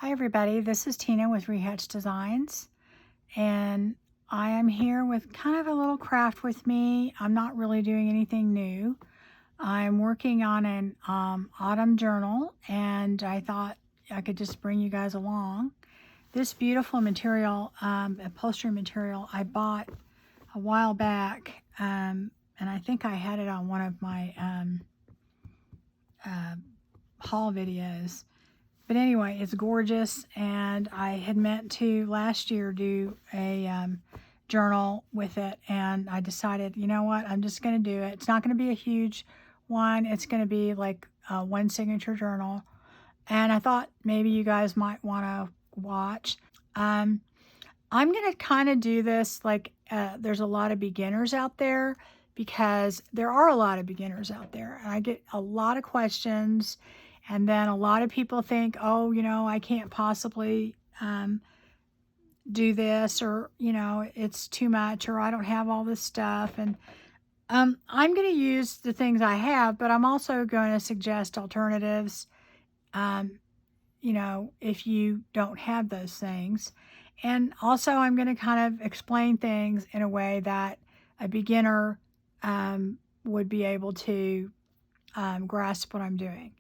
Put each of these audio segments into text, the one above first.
Hi everybody, this is Tina with Rehatch Designs, and I am here with kind of a little craft with me. I'm not really doing anything new. I'm working on an autumn journal, and I thought I could just bring you guys along. This beautiful material, upholstery material, I bought a while back, and I think I had it on one of my haul videos. But anyway, it's gorgeous, and I had meant to last year do a journal with it, and I decided, you know what, I'm just going to do it. It's not going to be a huge one. It's going to be like one signature journal, and I thought maybe you guys might want to watch. I'm going to kind of do this like there's a lot of beginners out there, because there are a lot of beginners out there, and I get a lot of questions. And then a lot of people think, oh, you know, I can't possibly do this, or, you know, it's too much, or I don't have all this stuff. And I'm going to use the things I have, but I'm also going to suggest alternatives, you know, if you don't have those things. And also I'm going to kind of explain things in a way that a beginner would be able to grasp what I'm doing.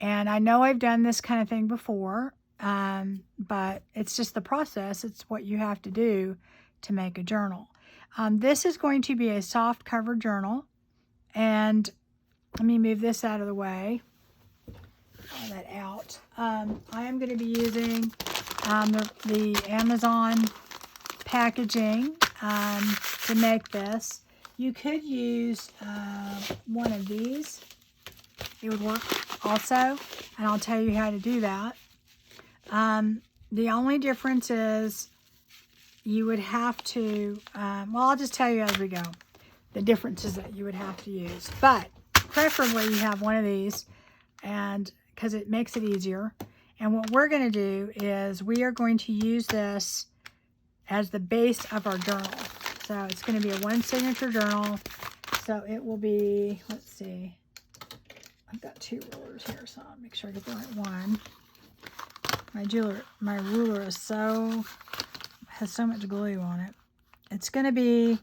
And I know I've done this kind of thing before, but it's just the process. It's what you have to do to make a journal. This is going to be a soft cover journal. And let me move this out of the way. All that out. I am going to be using the Amazon packaging to make this. You could use one of these. It would work also, and I'll tell you how to do that. The only difference is you would have to, well, I'll just tell you as we go, the differences that you would have to use. But preferably you have one of these, and because it makes it easier. And what we're going to do is we are going to use this as the base of our journal. So it's going to be a one signature journal. So it will be, let's see. I've got two rulers here, so I'll make sure I get the right one. My ruler is has so much glue on it. It's going to be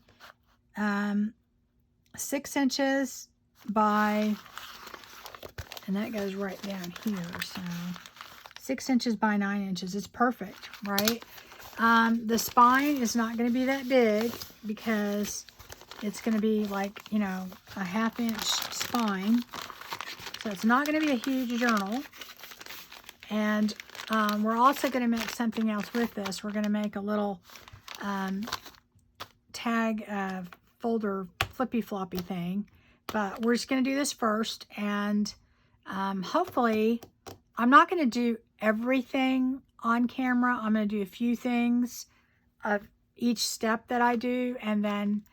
6 inches by, and that goes right down here, so 6 inches by 9 inches. It's perfect, right? The spine is not going to be that big, because it's going to be like, you know, a 1/2 inch spine. So it's not going to be a huge journal. And we're also going to make something else with this. We're going to make a little tag folder flippy floppy thing. But we're just going to do this first. And hopefully, I'm not going to do everything on camera. I'm going to do a few things of each step that I do. And then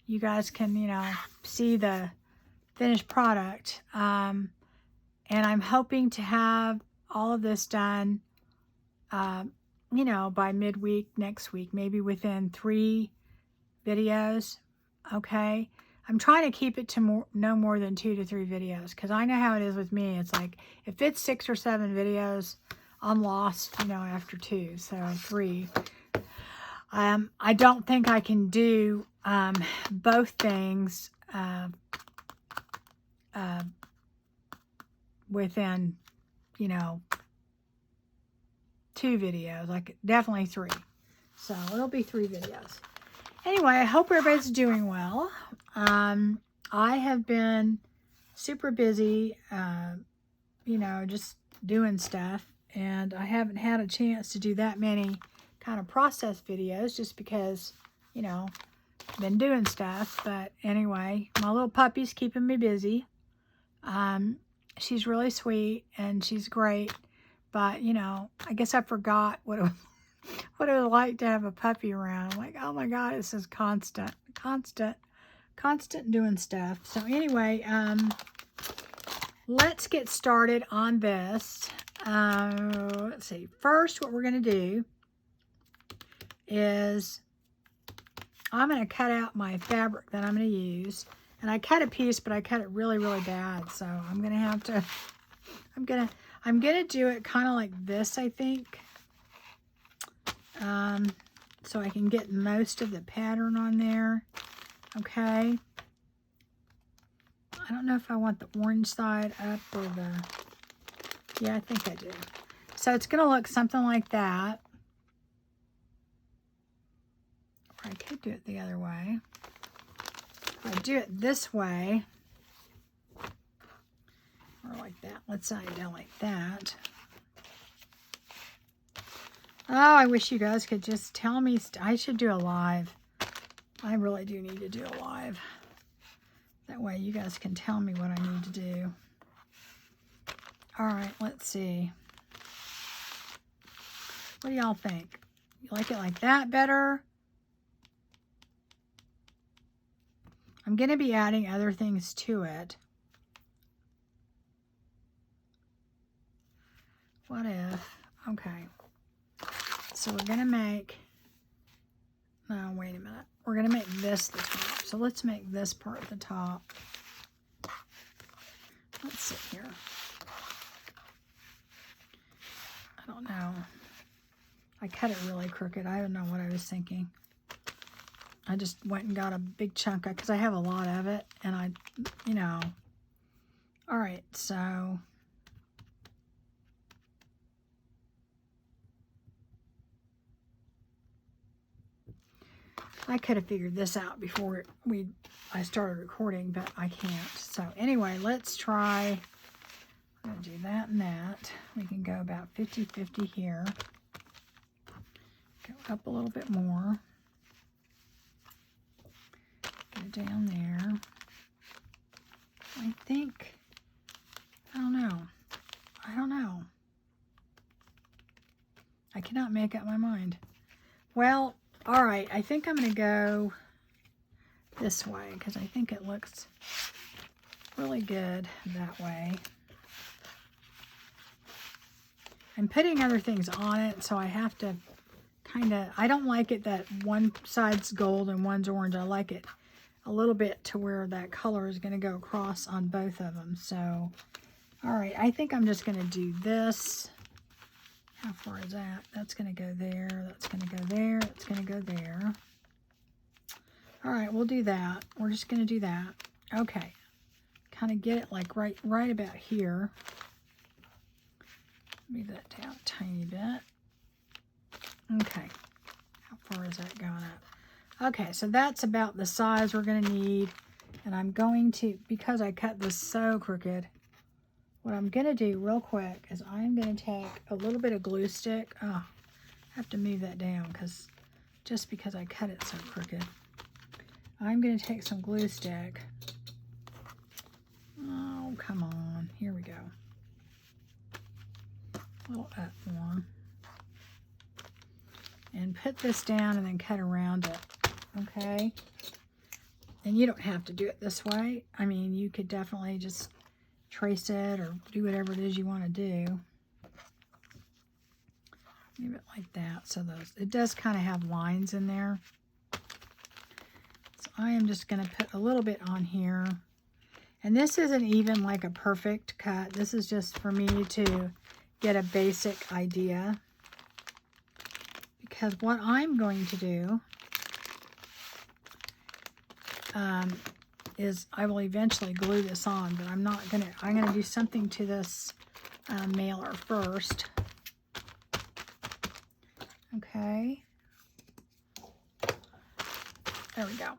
you guys can, you know, see the finished product. And I'm hoping to have all of this done, you know, by midweek next week, maybe within 3 videos, okay? I'm trying to keep it to no more than 2 to 3 videos, because I know how it is with me. It's like, if it's 6 or 7 videos, I'm lost, you know, after 2, so 3. I don't think I can do both things within, you know, 2 videos, like definitely 3. So it'll be 3 videos. Anyway, I hope everybody's doing well. I have been super busy, you know, just doing stuff, and I haven't had a chance to do that many kind of process videos, just because, you know, I've been doing stuff. But anyway, my little puppy's keeping me busy. She's really sweet, and she's great, but, you know, I guess I forgot what it was like to have a puppy around. I'm like, oh my God, this is constant doing stuff. So anyway, let's get started on this. Let's see. First, what we're going to do is I'm going to cut out my fabric that I'm going to use. And I cut a piece, but I cut it really, really bad. So I'm going to have to, I'm going to do it kind of like this, I think. So I can get most of the pattern on there. Okay. I don't know if I want the orange side up or the... Yeah, I think I do. So it's going to look something like that. Or I could do it the other way. If I do it this way, or like that. Let's say I do like that. Oh, I wish you guys could just tell me. I should do a live. I really do need to do a live. That way you guys can tell me what I need to do. All right, let's see. What do y'all think? You like it like that better? I'm going to be adding other things to it. What if? Okay. So we're going to make, no, wait a minute. We're going to make this the top. So let's make this part the top. Let's sit here. I don't know. I cut it really crooked. I don't know what I was thinking. I just went and got a big chunk because I have a lot of it. And I, you know. All right, so... I could have figured this out before I started recording, but I can't. So anyway, let's try. I'm going to do that and that. We can go about 50-50 here. Go up a little bit more. Go down there. I think, I don't know. I don't know. I cannot make up my mind. Well, all right, I think I'm going to go this way because I think it looks really good that way. I'm putting other things on it, so I have to kind of, I don't like it that one side's gold and one's orange. I like it a little bit to where that color is going to go across on both of them. So, all right, I think I'm just going to do this. How far is that? That's going to go there. That's going to go there. That's going to go there. All right, we'll do that. We're just going to do that. Okay. Kind of get it like right about here. Move that down a tiny bit. Okay. How far is that going up? Okay, so that's about the size we're going to need. And I'm going to, because I cut this so crooked, what I'm going to do real quick is I'm going to take a little bit of glue stick. Oh, I have to move that down just because I cut it so crooked. I'm going to take some glue stick. Oh, come on. Here we go. A little up more. And put this down and then cut around it. Okay? And you don't have to do it this way. I mean, you could definitely just trace it or do whatever it is you want to do. Leave it like that. So it does kind of have lines in there. So I am just going to put a little bit on here. And this isn't even like a perfect cut. This is just for me to get a basic idea. Because what I'm going to do is I will eventually glue this on, but I'm going to do something to this mailer first. Okay. There we go.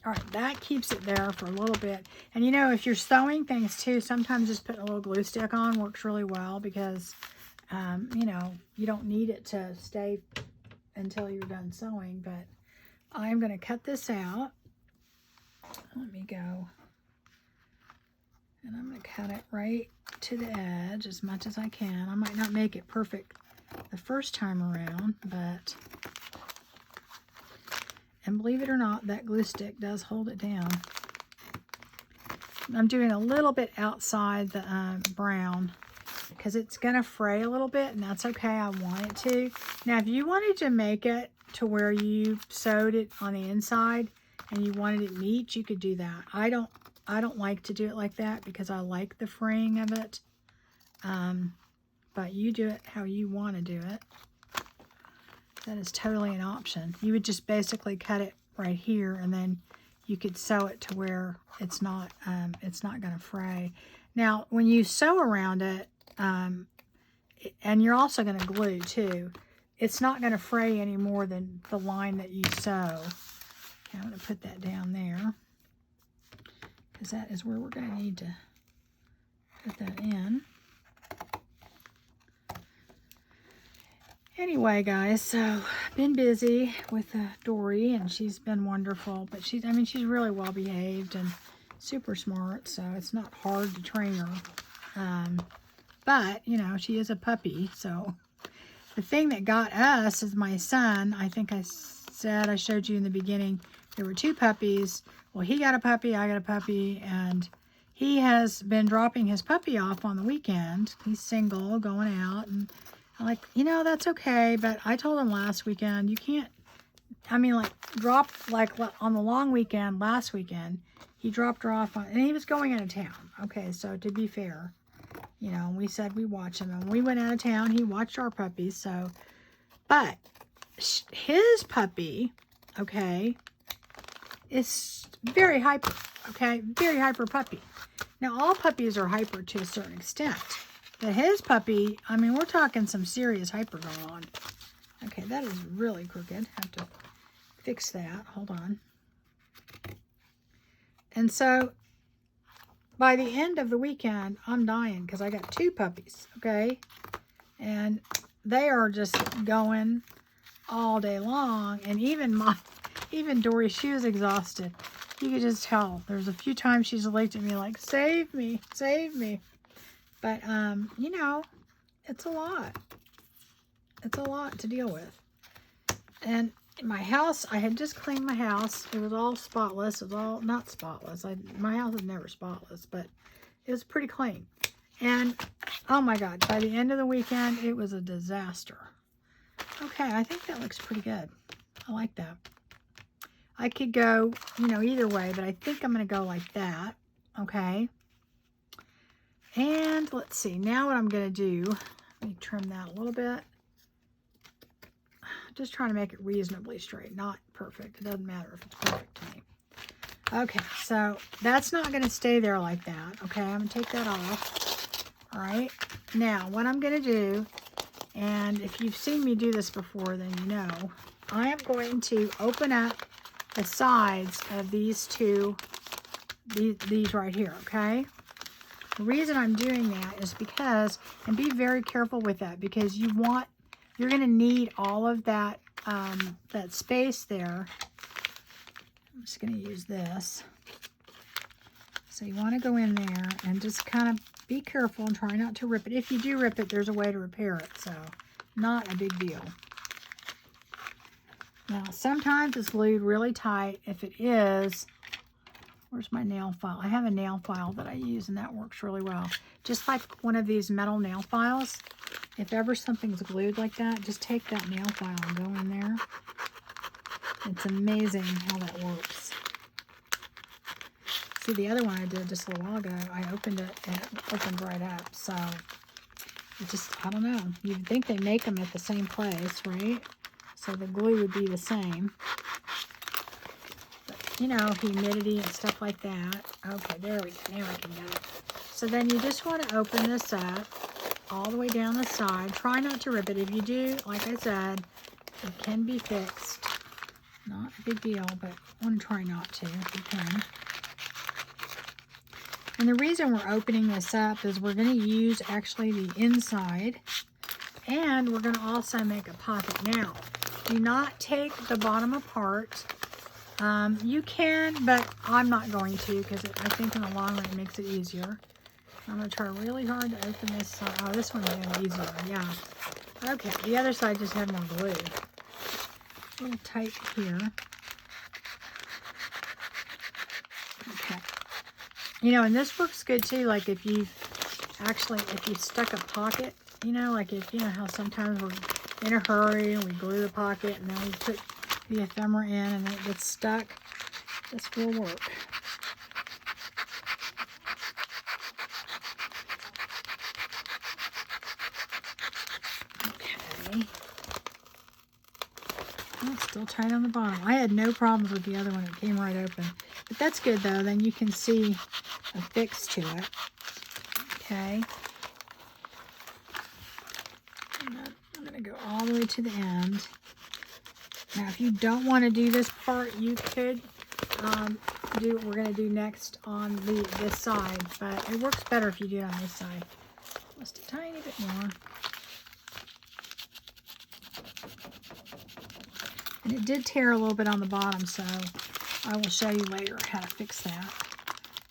All right, that keeps it there for a little bit. And you know, if you're sewing things too, sometimes just putting a little glue stick on works really well because, you know, you don't need it to stay until you're done sewing, but I'm going to cut this out. Let me go. And I'm going to cut it right to the edge as much as I can. I might not make it perfect the first time around, but, and believe it or not, that glue stick does hold it down. I'm doing a little bit outside the brown because it's going to fray a little bit, and that's okay. I want it to. Now, if you wanted to make it to where you sewed it on the inside and you wanted it neat, you could do that. I don't I don't like to do it like that because I like the fraying of it. But you do it how you want to do it. That is totally an option. You would just basically cut it right here, and then you could sew it to where it's not going to fray. Now, when you sew around it, and you're also going to glue too, it's not going to fray any more than the line that you sew. Okay, I'm going to put that down there, because that is where we're going to need to put that in. Anyway, guys, so been busy with Dory, and she's been wonderful. But she's really well behaved and super smart, so it's not hard to train her. But, you know, she is a puppy, so the thing that got us is my son. I think I showed you in the beginning, there were 2 puppies. Well, he got a puppy, I got a puppy, and he has been dropping his puppy off on the weekend. He's single, going out, and I'm like, you know, that's okay, but I told him last weekend, you can't, drop, on the long weekend, last weekend, he dropped her off, and he was going out of town. Okay, so to be fair, you know, we said we watch him, and when we went out of town, he watched our puppies, so, but his puppy, okay, is very hyper, okay, very hyper puppy. Now, all puppies are hyper to a certain extent. But his puppy, we're talking some serious hyper going on. Okay, that is really crooked. Have to fix that. Hold on. And so, by the end of the weekend, I'm dying because I got 2 puppies, okay? And they are just going all day long. And even Dory, she was exhausted. You could just tell. There's a few times she's looked at me like, save me, save me. But, you know, it's a lot. It's a lot to deal with. And my house, I had just cleaned my house. It was all spotless. It was all, not spotless. My house is never spotless, but it was pretty clean. And, oh my God, by the end of the weekend, it was a disaster. Okay, I think that looks pretty good. I like that. I could go, you know, either way, but I think I'm going to go like that. Okay. And let's see, now what I'm going to do, let me trim that a little bit. Just trying to make it reasonably straight, not perfect. It doesn't matter if it's perfect to me. Okay, so that's not going to stay there like that. Okay, I'm going to take that off. All right, now what I'm going to do, and if you've seen me do this before, then you know, I am going to open up the sides of these these right here, okay? The reason I'm doing that is because, and be very careful with that, because you're going to need all of that, that space there. I'm just going to use this. So you want to go in there and just kind of be careful and try not to rip it. If you do rip it, there's a way to repair it, so not a big deal. Now, sometimes it's glued really tight. If it is, where's my nail file? I have a nail file that I use, and that works really well. Just like one of these metal nail files, if ever something's glued like that, just take that nail file and go in there. It's amazing how that works. See, the other one I did just a little while ago, I opened it and it opened right up. So, it just, I don't know. You'd think they make them at the same place, right? So the glue would be the same. You know, humidity and stuff like that. Okay, there we go. Now I can get it. So then you just want to open this up all the way down the side. Try not to rip it. If you do, like I said, it can be fixed. Not a big deal, but I want to try not to if you can. And the reason we're opening this up is we're going to use actually the inside, and we're going to also make a pocket. Now, do not take the bottom apart. You can, but I'm not going to, because I think in the long run it makes it easier. I'm going to try really hard to open this side. Oh, this one's even easier, yeah. Okay, the other side just had more glue. A little tight here. Okay. You know, and this works good too, like if you stuck a pocket, you know, like if, you know how sometimes we're in a hurry and we glue the pocket and then we put the ephemera in and it gets stuck. This will work. Oh, it's still tight on the bottom. I had no problems with the other one. It came right open. But that's good, though. Then you can see a fix to it. Okay. And then I'm going to go all the way to the end. Now, if you don't want to do this part, you could do what we're going to do next on this side. But it works better if you do it on this side. Just a tiny bit more. And it did tear a little bit on the bottom, so I will show you later how to fix that.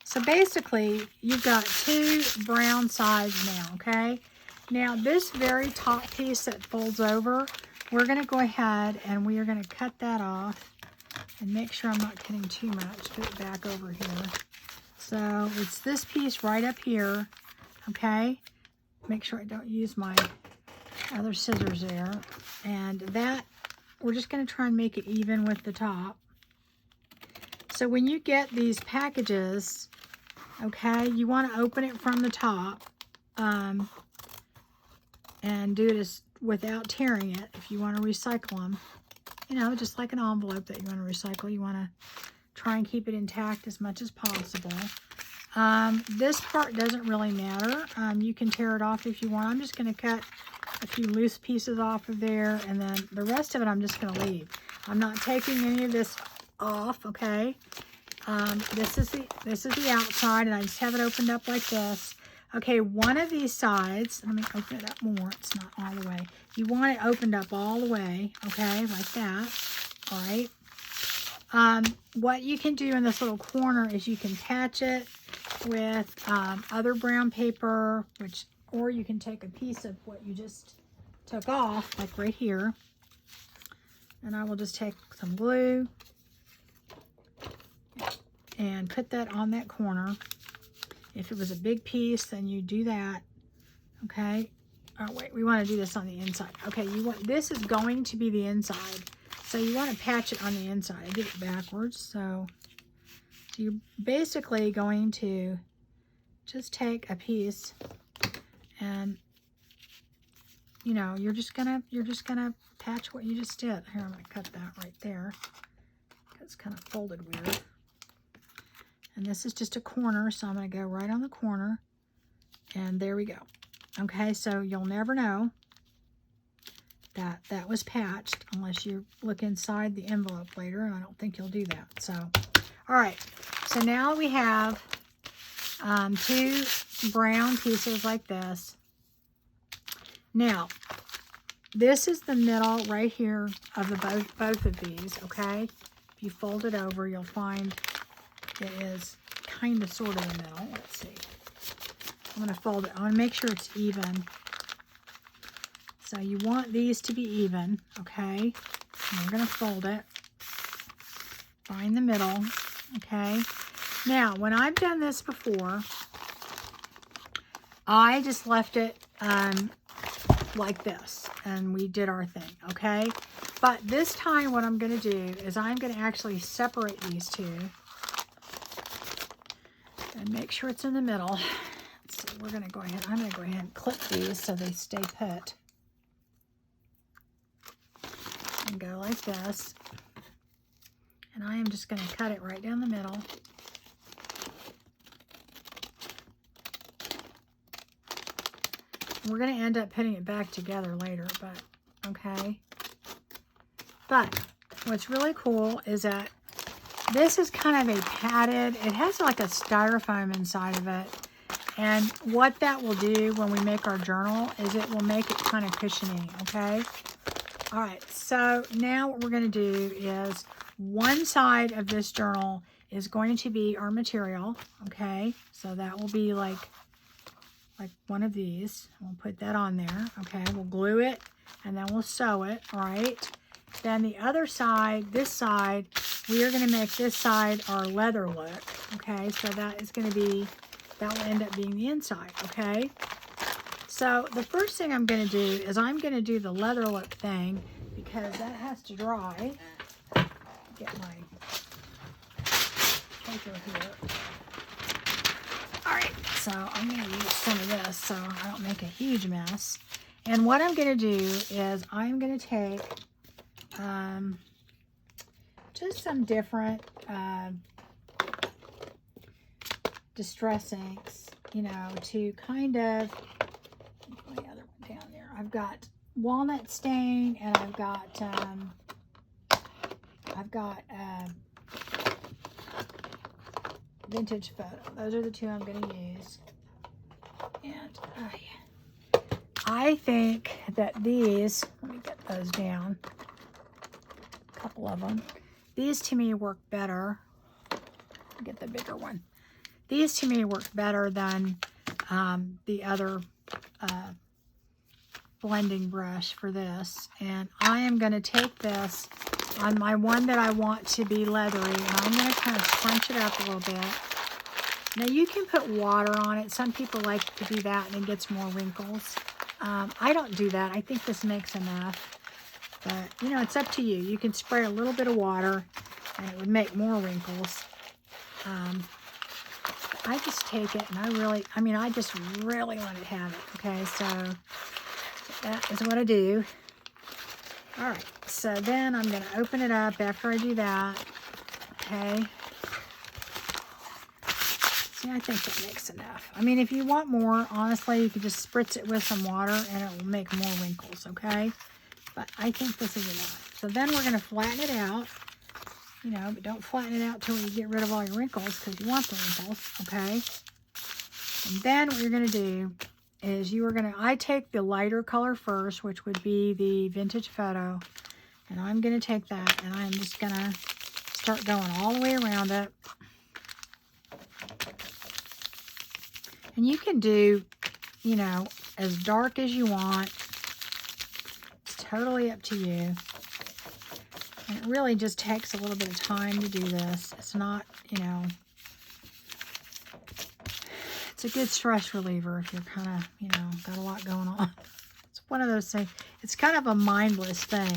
So basically, you've got two brown sides now, okay? Now, this very top piece that folds over, we're going to go ahead and we are going to cut that off and make sure I'm not cutting too much. Put it back over here. So it's this piece right up here, okay? Make sure I don't use my other scissors there. And that, we're just going to try and make it even with the top. So when you get these packages, okay, you want to open it from the top and do it without tearing it if you want to recycle them. You know, just like an envelope that you want to recycle, you want to try and keep it intact as much as possible. This part doesn't really matter. You can tear it off if you want. I'm just going to cut a few loose pieces off of there, and then the rest of it I'm just going to leave. I'm not taking any of this off, okay? This is the outside, and I just have it opened up like this. Okay, one of these sides, let me open it up more. It's not all the way. You want it opened up all the way, okay, like that. All right. What you can do in this little corner is you can patch it with other brown paper, or you can take a piece of what you just took off, like right here. And I will just take some glue and put that on that corner. If it was a big piece, then you do that. Okay. Oh wait, we want to do this on the inside. Okay, this is going to be the inside. So you want to patch it on the inside. I did it backwards. So you're basically going to just take a piece and, you know, you're just gonna patch what you just did. Here, I'm gonna cut that right there. It's kind of folded weird. And this is just a corner, so I'm gonna go right on the corner, and there we go. Okay, so you'll never know that that was patched unless you look inside the envelope later, and I don't think you'll do that. So, all right, so now we have two brown pieces like this. Now, this is the middle right here of the both of these, okay? If you fold it over, you'll find it is kind of sort of the middle. Let's see. I'm going to fold it. I want to make sure it's even. So you want these to be even, okay? And we're going to fold it. Find the middle, okay? Now, when I've done this before, I just left it like this, and we did our thing, okay? But this time what I'm going to do is I'm going to actually separate these two and make sure it's in the middle. So we're going to go ahead, I'm going to go ahead and clip these so they stay put. And go like this. And I am just going to cut it right down the middle. We're going to end up putting it back together later, but okay. But what's really cool is that this is kind of a padded, it has like a styrofoam inside of it. And what that will do when we make our journal is it will make it kind of cushiony, okay? All right, so now what we're going to do is one side of this journal is going to be our material, okay? So that will be like one of these. We'll put that on there, okay? We'll glue it, and then we'll sew it, all right? Then the other side, this side, we are going to make this side our leather look, okay? So that is going to be, that will end up being the inside, okay? So the first thing I'm going to do is I'm going to do the leather look thing because that has to dry. Get my paper here. All right, so I'm going to use some of this so I don't make a huge mess. And what I'm going to do is I'm going to take just some different distress inks, you know, to kind of, put the other one down there. I've got walnut stain, and I've got vintage photo. Those are the two I'm going to use. And I think that these, let me get those down, a couple of them. These to me work better. Get the bigger one. These to me work better than the other blending brush for this. And I am going to take this on my one that I want to be leathery, and I'm going to kind of scrunch it up a little bit. Now you can put water on it. Some people like to do that and it gets more wrinkles. I don't do that. I think this makes enough. But, you know, it's up to you. You can spray a little bit of water and it would make more wrinkles. I just take it and I just really let it have it. Okay, so that is what I do. All right, so then I'm going to open it up after I do that. Okay. See, I think that makes enough. I mean, if you want more, honestly, you could just spritz it with some water and it will make more wrinkles, okay? But I think this is enough. So then we're going to flatten it out. You know, but don't flatten it out till you get rid of all your wrinkles, because you want the wrinkles, okay? And then what you're going to do is I take the lighter color first, which would be the vintage photo. And I'm going to take that and I'm just going to start going all the way around it. And you can do, you know, as dark as you want. It's totally up to you. And it really just takes a little bit of time to do this. It's not, you know, it's a good stress reliever if you're kind of, you know, got a lot going on. It's one of those things. It's kind of a mindless thing.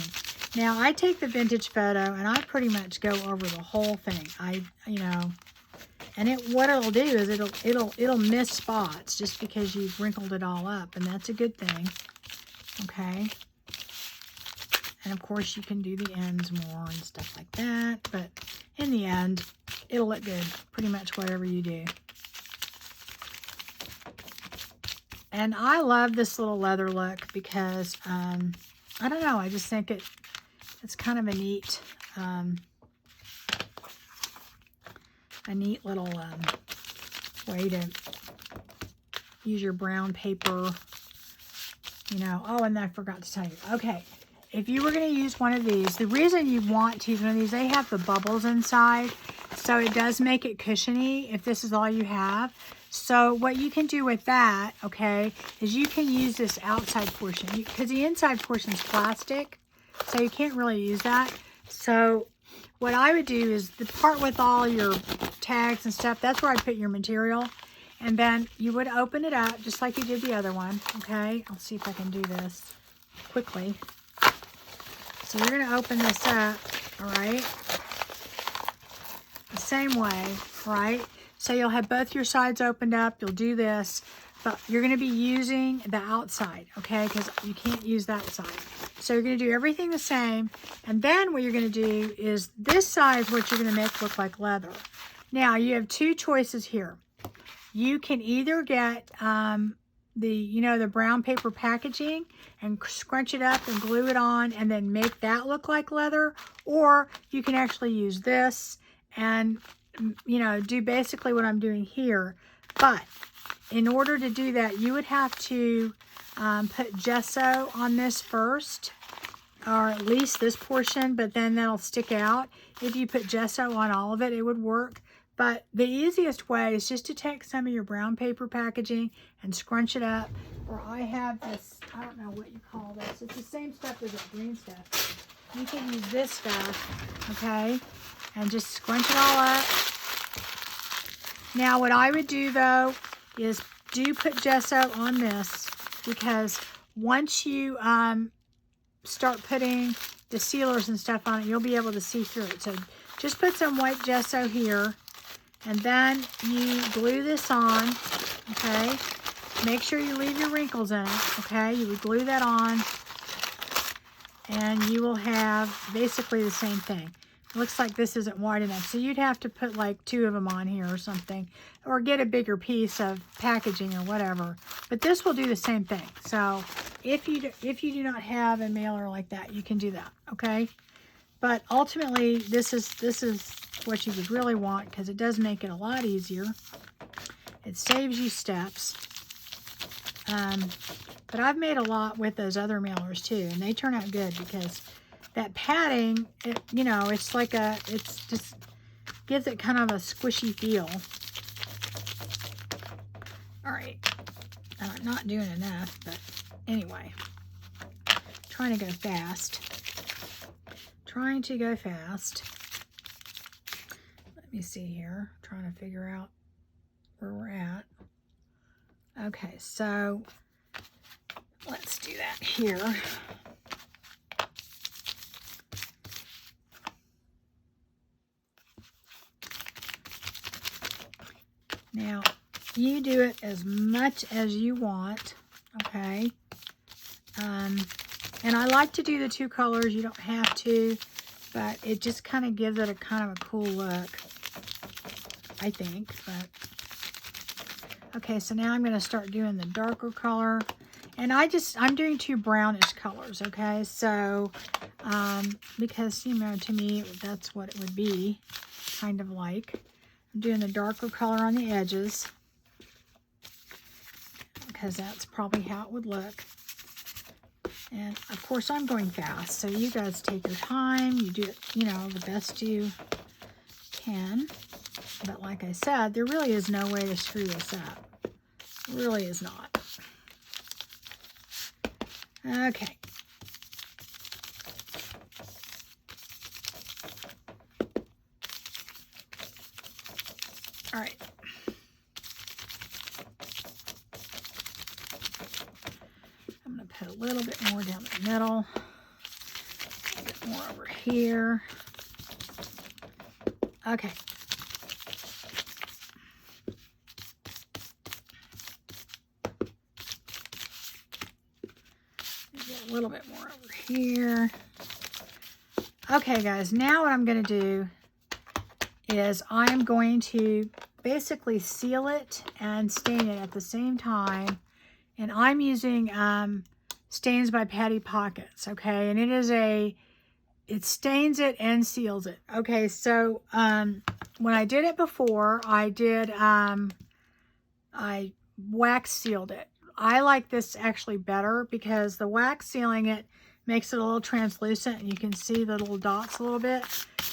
Now, I take the vintage photo and I pretty much go over the whole thing. You know, and what it'll do is it'll miss spots just because you've wrinkled it all up, and that's a good thing. Okay. And of course you can do the ends more and stuff like that, but in the end, it'll look good, pretty much whatever you do. And I love this little leather look because, I don't know, I just think it's kind of a neat little way to use your brown paper, you know. Oh, and I forgot to tell you. Okay. If you were going to use one of these, the reason you want to use one of these, they have the bubbles inside, so it does make it cushiony if this is all you have. So what you can do with that, okay, is you can use this outside portion, because the inside portion is plastic, so you can't really use that. So what I would do is the part with all your tags and stuff, that's where I put your material. And then you would open it up just like you did the other one, okay? I'll see if I can do this quickly. So you're going to open this up, all right, the same way, right? So you'll have both your sides opened up. You'll do this, but you're going to be using the outside, okay, because you can't use that side. So you're going to do everything the same, and then what you're going to do is this side is what you're going to make look like leather. Now, you have two choices here. You can either get the brown paper packaging and scrunch it up and glue it on and then make that look like leather, or you can actually use this and, you know, do basically what I'm doing here. But in order to do that, you would have to put gesso on this first, or at least this portion, but then that'll stick out. If you put gesso on all of it, it would work. But the easiest way is just to take some of your brown paper packaging and scrunch it up. Or I have this, I don't know what you call this. It's the same stuff as the green stuff. You can use this stuff, okay? And just scrunch it all up. Now what I would do though is do put gesso on this, because once you start putting the sealers and stuff on it, you'll be able to see through it. So just put some white gesso here. And then you glue this on, okay? Make sure you leave your wrinkles in it, okay? You would glue that on. and you will have basically the same thing. It looks like this isn't wide enough, so you'd have to put like 2 of them on here or something, or get a bigger piece of packaging or whatever. But this will do the same thing. So if you do not have a mailer like that, you can do that, okay? But ultimately, this is what you would really want, because it does make it a lot easier. It saves you steps. But I've made a lot with those other mailers too, and they turn out good, because that padding, you know, it's just gives it kind of a squishy feel. All right, I'm not doing enough, but anyway, trying to go fast. Trying to go fast. Let me see here, trying to figure out where we're at. Okay, so let's do that here. Now, you do it as much as you want, okay? And I like to do the 2 colors. You don't have to, but it just kind of gives it a kind of a cool look, I think. But okay, so now I'm going to start doing the darker color. And I'm doing 2 brownish colors, okay? So, because, you know, to me, that's what it would be, kind of like. I'm doing the darker color on the edges, because that's probably how it would look. And, of course, I'm going fast, so you guys take your time. You do it, you know, the best you can. But like I said, there really is no way to screw this up. Really is not. Okay. All right. I'm going to put a little bit more down the middle. A bit more over here. Okay. A little bit more over here. Okay, guys, now what I'm going to do is I am going to basically seal it and stain it at the same time. And I'm using Stains by Patty Pockets, okay? And it stains it and seals it. Okay, so when I did it before, I wax sealed it. I like this actually better, because the wax sealing it makes it a little translucent, and you can see the little dots a little bit,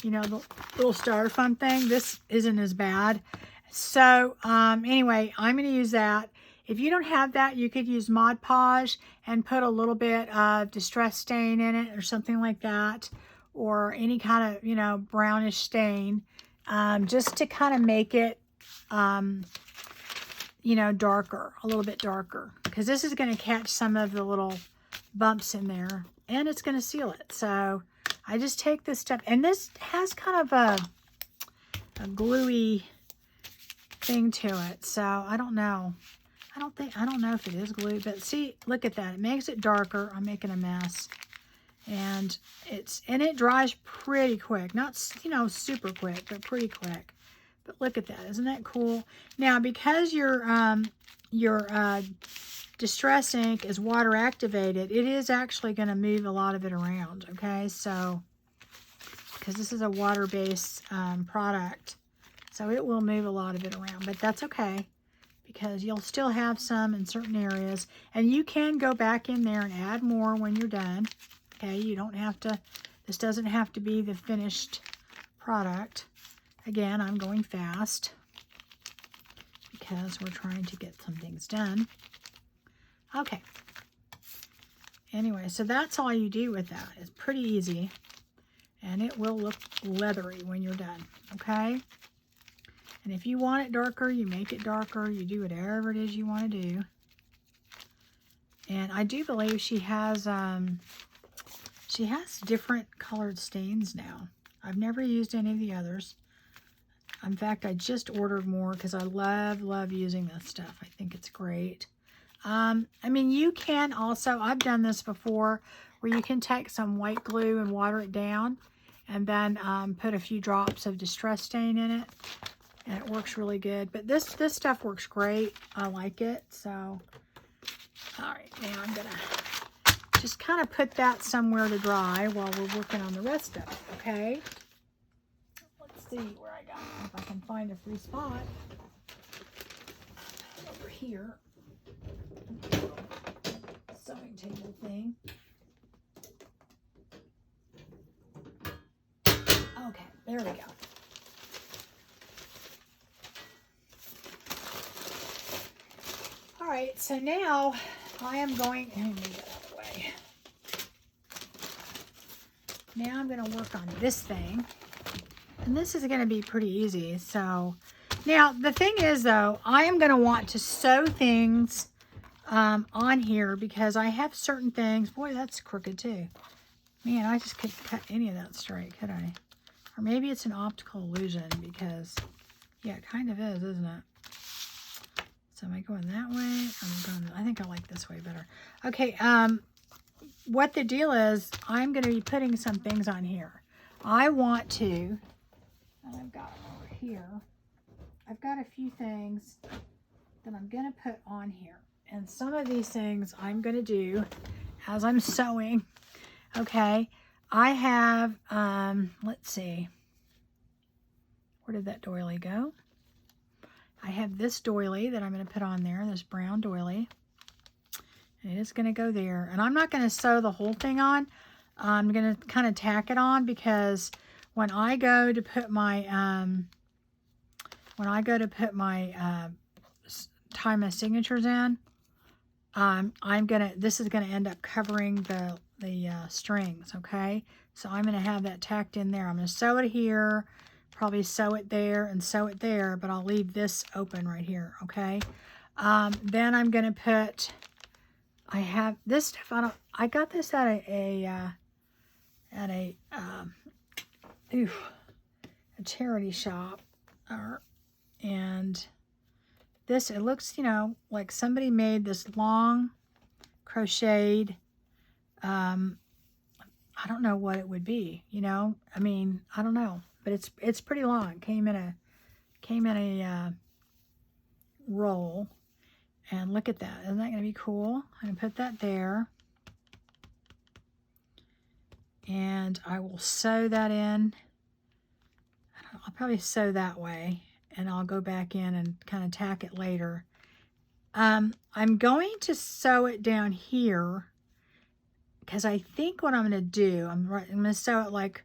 you know, the little styrofoam thing. This isn't as bad. So anyway, I'm going to use that. If you don't have that, you could use Mod Podge and put a little bit of Distress Stain in it or something like that, or any kind of, you know, brownish stain, just to kind of make it you know, darker, a little bit darker, because this is going to catch some of the little bumps in there, and it's going to seal it. So I just take this stuff, and this has kind of a gluey thing to it. So I don't know. I don't know if it is glue, but see, look at that. It makes it darker. I'm making a mess. And it dries pretty quick. Not, you know, super quick, but pretty quick. But look at that. Isn't that cool? Now, because your Distress ink is water activated, it is actually going to move a lot of it around, okay? So, because this is a water-based product, so it will move a lot of it around. But that's okay, because you'll still have some in certain areas. And you can go back in there and add more when you're done, okay? You don't have to, this doesn't have to be the finished product. Again, I'm going fast because we're trying to get some things done. Okay. Anyway, so that's all you do with that. It's pretty easy, and it will look leathery when you're done, okay? And if you want it darker, you make it darker. You do whatever it is you want to do. And I do believe she has different colored stains now. I've never used any of the others. In fact, I just ordered more because I love using this stuff. I think it's great. I mean, you can also, I've done this before, where you can take some white glue and water it down, and then put a few drops of distress stain in it, and it works really good. But this stuff works great. I like it. So, all right, now I'm gonna just kind of put that somewhere to dry while we're working on the rest of it. Okay. Let's see where I got it. If I can find a free spot over here. Sewing table thing. Okay, there we go. All right, so now I am going, let me move that out of the way. Now I'm going to work on this thing. And this is going to be pretty easy. So now the thing is though, I am going to want to sew things on here because I have certain things. Boy, that's crooked too. Man, I just couldn't cut any of that straight, could I? Or maybe it's an optical illusion because, yeah, it kind of is, isn't it? So am I going that way? I think I like this way better. Okay, what the deal is, I'm going to be putting some things on here. I want to, and I've got them over here. I've got a few things that I'm going to put on here. And some of these things I'm going to do as I'm sewing. Okay, I have, let's see. Where did that doily go? I have this doily that I'm going to put on there, this brown doily. And it is going to go there. And I'm not going to sew the whole thing on. I'm going to kind of tack it on because when I go to put my, tie my signatures in, this is gonna end up covering the strings, okay? So I'm gonna have that tacked in there. I'm gonna sew it here, probably sew it there and sew it there, but I'll leave this open right here, okay? Then I'm gonna put, I have this stuff, I got this at a charity shop, and this, it looks, you know, like somebody made this long crocheted, I don't know what it would be, you know, I mean, I don't know, but it's pretty long. It came in a roll, and look at that. Isn't that going to be cool? I'm going to put that there, and I will sew that in. I'll probably sew that way, and I'll go back in and kind of tack it later. I'm going to sew it down here because I think what I'm going to do, I'm going to sew it like,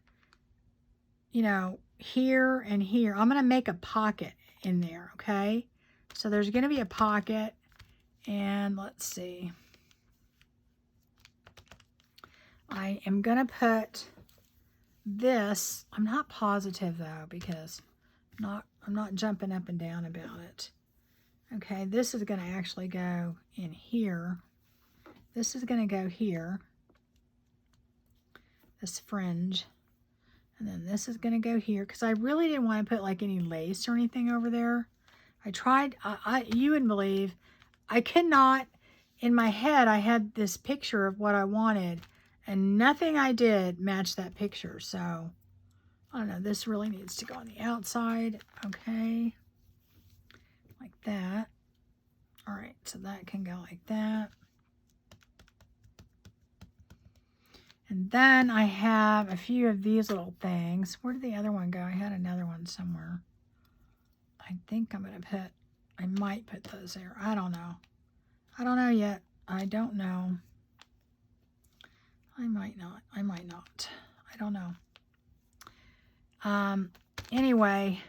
you know, here and here. I'm going to make a pocket in there, okay? So there's going to be a pocket, and let's see. I am going to put this, I'm not positive though because I'm not jumping up and down about it. Okay, this is going to actually go in here. This is going to go here. This fringe. And then this is going to go here because I really didn't want to put like any lace or anything over there. I tried, you wouldn't believe, I could not, in my head I had this picture of what I wanted and nothing I did matched that picture. So I don't know, this really needs to go on the outside, okay, like that. All right, so that can go like that. And then I have a few of these little things. Where did the other one go? I had another one somewhere. I think I'm going to put, I might put those there. I don't know. I don't know yet. I don't know. I might not. I might not. I don't know. Anyway,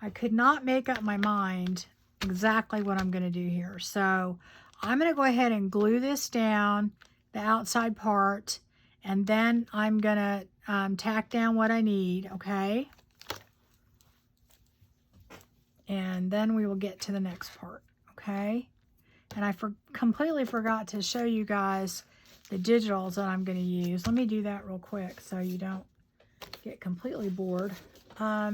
I could not make up my mind exactly what I'm going to do here. So I'm going to go ahead and glue this down, the outside part, and then I'm going to tack down what I need, okay? And then we will get to the next part, okay? And I completely forgot to show you guys the digitals that I'm going to use. Let me do that real quick so you don't get completely bored. I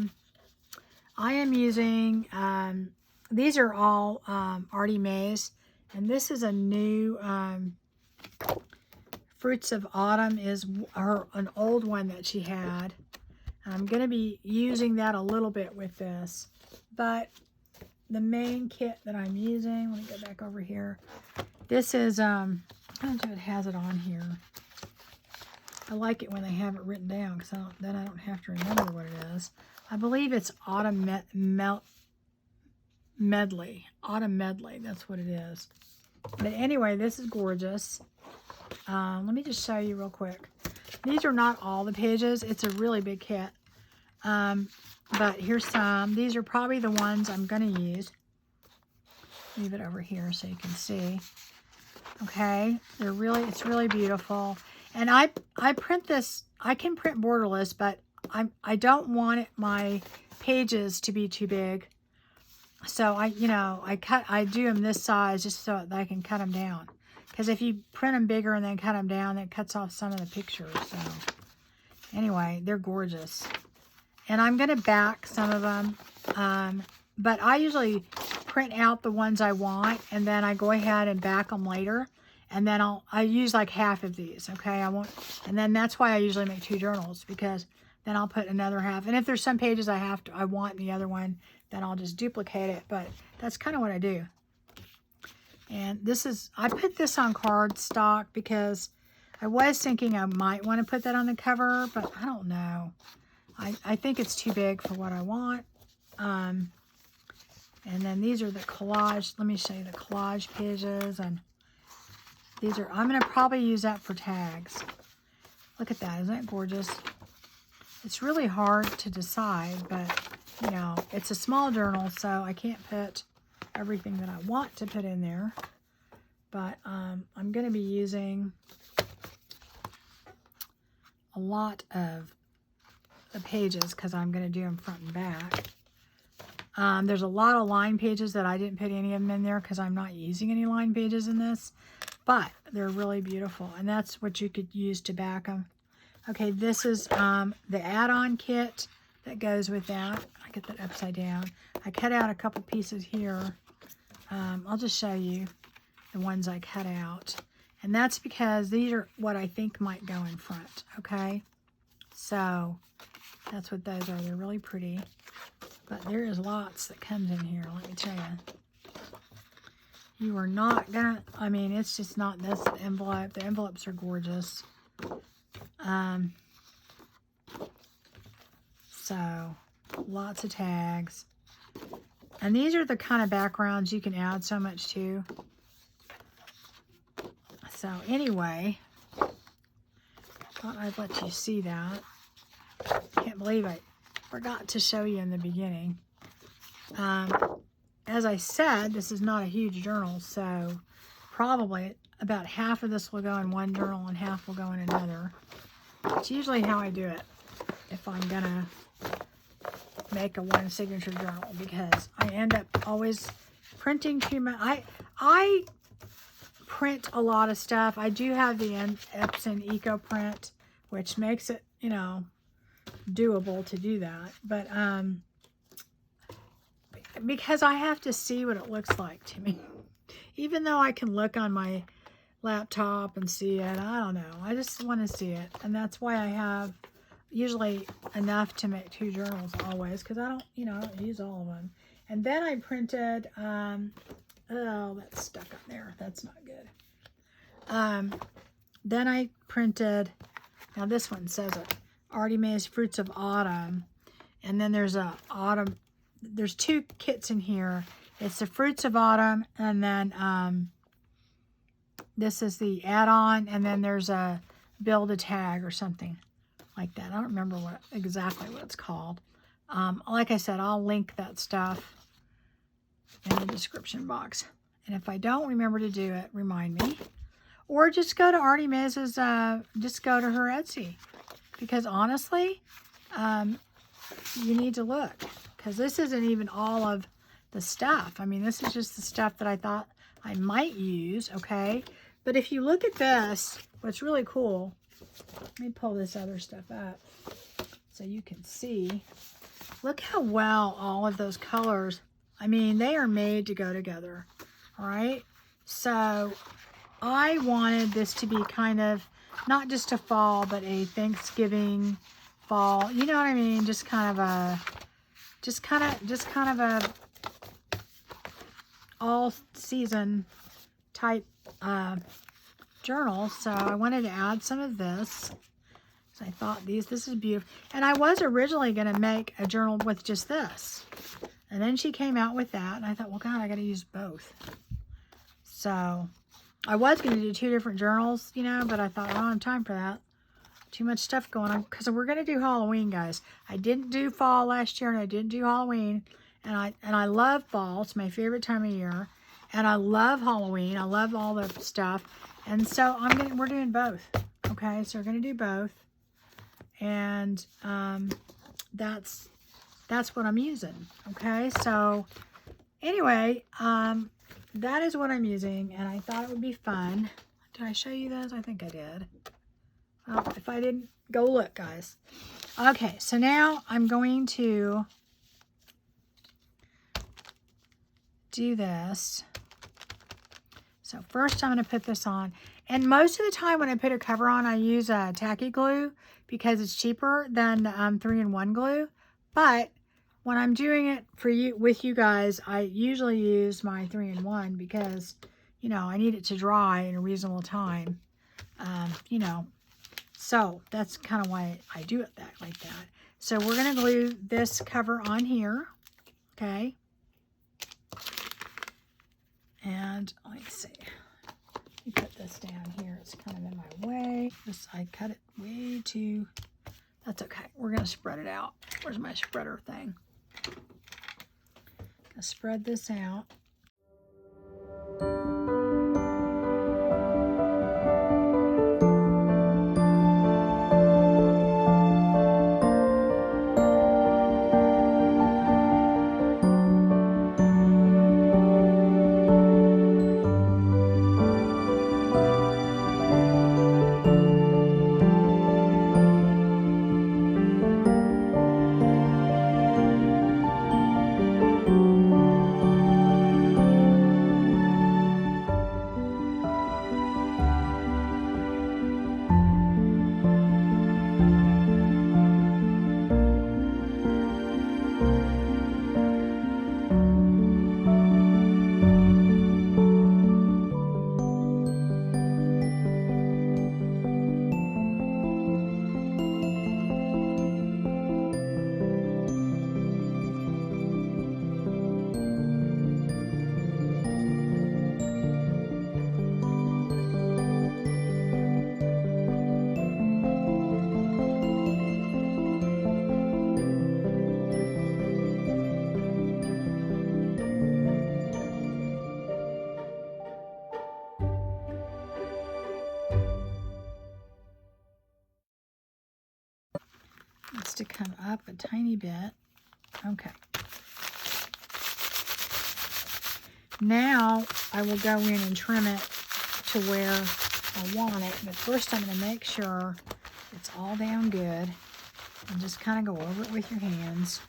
am using, these are all Artie Mays, and this is a new Fruits of Autumn is an old one that she had. I'm going to be using that a little bit with this. But the main kit that I'm using, let me go back over here. This is, I don't know if it has it on here. I like it when they have it written down because then I don't have to remember what it is. I believe it's Autumn Medley. Autumn Medley, that's what it is. But anyway, this is gorgeous. Let me just show you real quick. These are not all the pages. It's a really big kit. But here's some. These are probably the ones I'm going to use. Leave it over here so you can see. Okay, it's really beautiful. And I print this. I can print borderless, but I don't want my pages to be too big. So I do them this size just so that I can cut them down. Because if you print them bigger and then cut them down, that cuts off some of the pictures. So anyway, they're gorgeous. And I'm going to back some of them. But I usually print out the ones I want, and then I go ahead and back them later. And then I use like half of these, okay? And then that's why I usually make 2 journals, because then I'll put another half. And if there's some pages I want in the other one, then I'll just duplicate it. But that's kind of what I do. And I put this on cardstock because I was thinking I might want to put that on the cover, but I don't know. I think it's too big for what I want. And then these are the collage. Let me show you the collage pages. And these are, I'm going to probably use that for tags. Look at that. Isn't that gorgeous? It's really hard to decide, but, you know, it's a small journal, so I can't put everything that I want to put in there. But I'm going to be using a lot of the pages because I'm going to do them front and back. There's a lot of line pages that I didn't put any of them in there because I'm not using any line pages in this. But they're really beautiful, and that's what you could use to back them. Okay, this is the add-on kit that goes with that. I get that upside down. I cut out a couple pieces here. I'll just show you the ones I cut out. And that's because these are what I think might go in front, okay? So that's what those are. They're really pretty. But there is lots that comes in here, let me tell you. You are not gonna, I mean, it's just not this envelope. The envelopes are gorgeous. So lots of tags. And these are the kind of backgrounds you can add so much to. So anyway, thought I'd let you see that. Can't believe I forgot to show you in the beginning. As I said, this is not a huge journal, so probably about half of this will go in one journal and half will go in another. It's usually how I do it if I'm gonna make a one signature journal, because I end up always printing too much. I print a lot of stuff. I do have the Epson Eco Print, which makes it, you know, doable to do that. But because I have to see what it looks like to me. Even though I can look on my laptop and see it, I don't know. I just want to see it. And that's why I have usually enough to make 2 journals always, because I don't, you know, I don't use all of them. And then I printed, oh, that's stuck on there. That's not good. Then I printed, now this one says it, Artie Mae's Fruits of Autumn. And then there's there's 2 kits in here. It's the Fruits of Autumn, and then this is the add-on, and then there's a build a tag or something like that. I don't remember exactly what it's called. Like I said, I'll link that stuff in the description box. And if I don't remember to do it, remind me. Or just go to Artie Mae's, just go to her Etsy. Because honestly, you need to look. Because this isn't even all of the stuff. I mean, this is just the stuff that I thought I might use, okay? But if you look at this, what's really cool, let me pull this other stuff up so you can see. Look how well all of those colors, I mean, they are made to go together, all right? So I wanted this to be kind of not just a fall, but a Thanksgiving fall. You know what I mean? Just kind of a all season type journal. So I wanted to add some of this. So I thought this is beautiful. And I was originally going to make a journal with just this. And then she came out with that. And I thought, well, God, I got to use both. So I was going to do 2 different journals, you know, but I thought, I don't have time for that. Too much stuff going on. Because we're going to do Halloween, guys. I didn't do fall last year, and I didn't do Halloween. And I love fall. It's my favorite time of year. And I love Halloween. I love all the stuff. And so we're doing both. Okay, so we're going to do both. And that's what I'm using. Okay, so anyway, that is what I'm using, and I thought it would be fun. Did I show you those? I think I did. Well, if I didn't, go look, guys. Okay, so now I'm going to do this. So first I'm going to put this on. And most of the time when I put a cover on, I use a tacky glue because it's cheaper than 3-in-1 glue. But when I'm doing it for you, with you guys, I usually use my 3-in-1 because, you know, I need it to dry in a reasonable time. You know, so that's kind of why I do it like that. So we're going to glue this cover on here. Okay. And let me see. Let me put this down here. It's kind of in my way. I cut it way too. That's okay. We're going to spread it out. Where's my spreader thing? Gonna spread this out. Needs to come up a tiny bit. Okay. Now I will go in and trim it to where I want it. But first I'm going to make sure it's all down good. And just kind of go over it with your hands.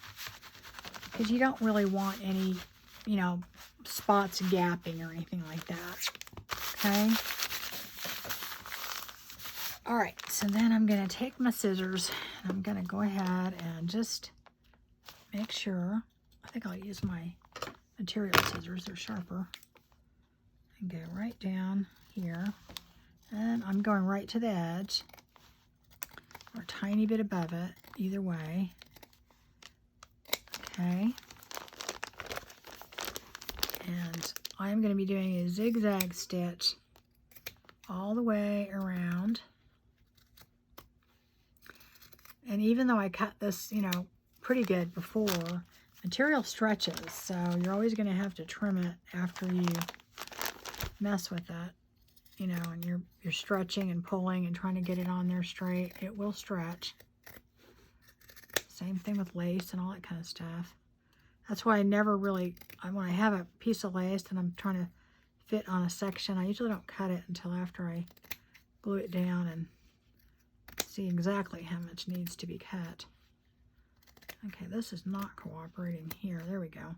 Because you don't really want any, you know, spots gapping or anything like that. Okay. All right, so then I'm going to take my scissors and I'm going to go ahead and just make sure. I think I'll use my material scissors, they're sharper. And go right down here. And I'm going right to the edge, or a tiny bit above it, either way. Okay. And I'm going to be doing a zigzag stitch all the way around. And even though I cut this, you know, pretty good before, material stretches, so you're always going to have to trim it after you mess with it, you know, and you're stretching and pulling and trying to get it on there straight. It will stretch. Same thing with lace and all that kind of stuff. That's why I never really, when I have a piece of lace and I'm trying to fit on a section, I usually don't cut it until after I glue it down and see exactly how much needs to be cut. Okay, this is not cooperating here. There we go.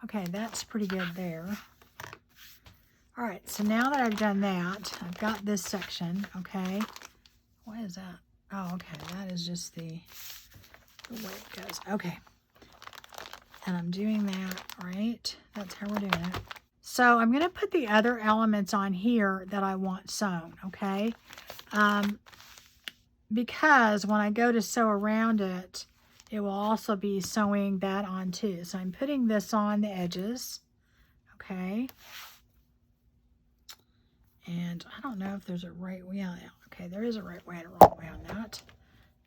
Okay, that's pretty good there. All right, so now that I've done that, I've got this section, okay? What is that? Oh, okay, that is just the way it goes. Okay, and I'm doing that, right? That's how we're doing it. So I'm going to put the other elements on here that I want sewn, okay? Because when I go to sew around it, it will also be sewing that on too. So I'm putting this on the edges, okay? And I don't know if there's a right way on it. Okay, there is a right way and a wrong way on that.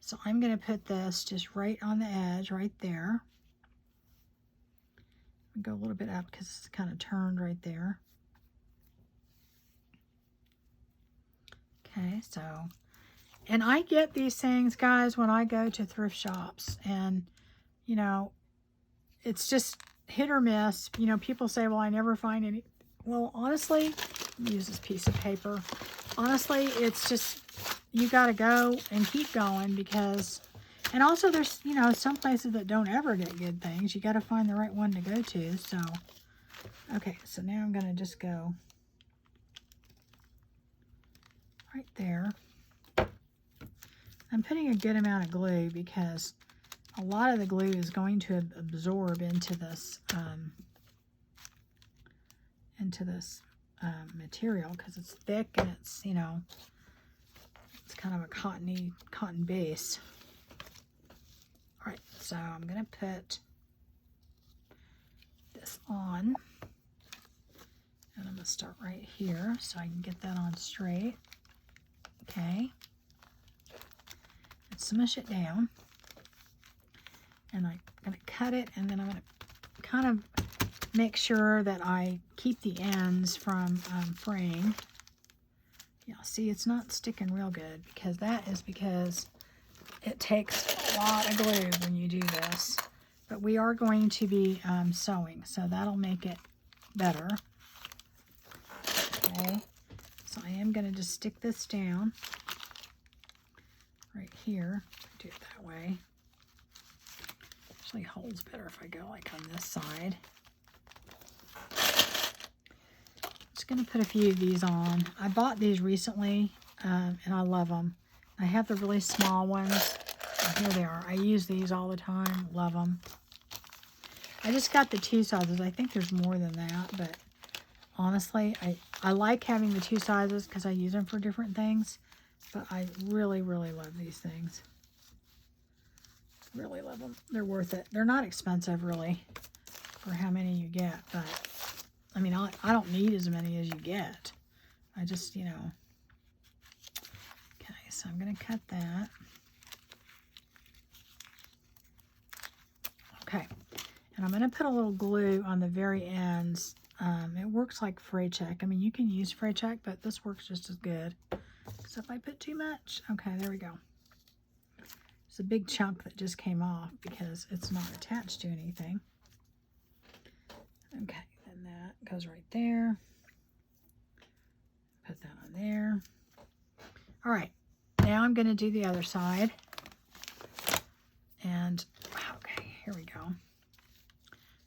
So I'm going to put this just right on the edge, right there. Go a little bit up because it's kind of turned right there. Okay, so, and I get these things, guys, when I go to thrift shops, and, you know, it's just hit or miss. You know, people say, well, I never find any. Well, honestly, let me use this piece of paper. Honestly, it's just, you got to go and keep going because, and also there's, you know, some places that don't ever get good things. You got to find the right one to go to. So, okay, so now I'm going to just go right there. I'm putting a good amount of glue because a lot of the glue is going to absorb into this material because it's thick and it's, you know, it's kind of a cotton base. All right, so I'm going to put this on, and I'm going to start right here so I can get that on straight. Okay, and smush it down, and I'm going to cut it, and then I'm going to kind of make sure that I keep the ends from fraying. Yeah, see, it's not sticking real good because that is because it takes a lot of glue when you do this. But we are going to be sewing, so that'll make it better. Okay, so I am going to just stick this down right here. Do it that way. Actually holds better if I go like on this side. Just going to put a few of these on. I bought these recently, and I love them. I have the really small ones. And here they are. I use these all the time. Love them. I just got the 2 sizes. I think there's more than that, but honestly, I like having the 2 sizes because I use them for different things. But I really, really love these things. Really love them. They're worth it. They're not expensive, really, for how many you get, but I mean, I don't need as many as you get. I just, you know. Okay, so I'm going to cut that. Okay, and I'm going to put a little glue on the very ends. It works like fray check. I mean, you can use fray check, but this works just as good. So if I put too much, okay, there we go. It's a big chunk that just came off because it's not attached to anything. Okay. And that goes right there. Put that on there. All right, now I'm going to do the other side. And, okay, here we go.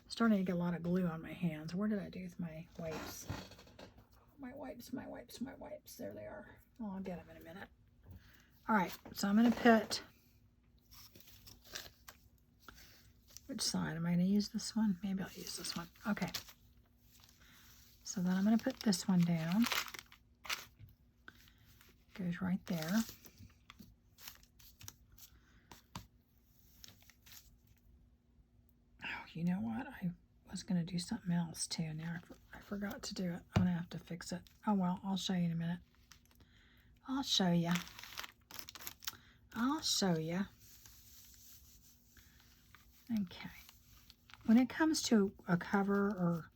Starting to get a lot of glue on my hands. Where did I do with my wipes? My wipes. There they are. Oh, I'll get them in a minute. All right, so I'm going to put, which side? Am I going to use this one? Maybe I'll use this one. Okay. So then I'm going to put this one down. Goes right there. Oh, you know what? I was going to do something else too. Now I forgot to do it. I'm going to have to fix it. Oh, well, I'll show you in a minute. I'll show you. Okay. When it comes to a cover or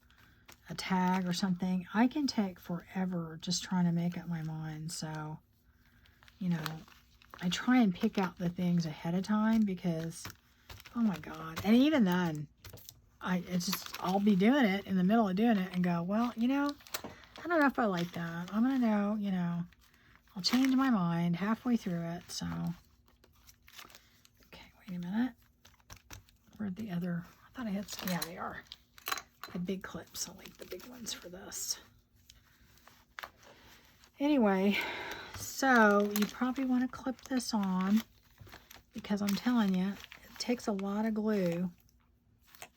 a tag or something, I can take forever just trying to make up my mind. So, you know, I try and pick out the things ahead of time because, oh my God. And even then, I'll be doing it in the middle of doing it and go, well, you know, I don't know if I like that. I'm going to know, you know, I'll change my mind halfway through it. So, okay, wait a minute. Where'd the other, I thought I had, yeah, they are. The big clips. I'll leave the big ones for this. Anyway, so you probably want to clip this on, because I'm telling you, it takes a lot of glue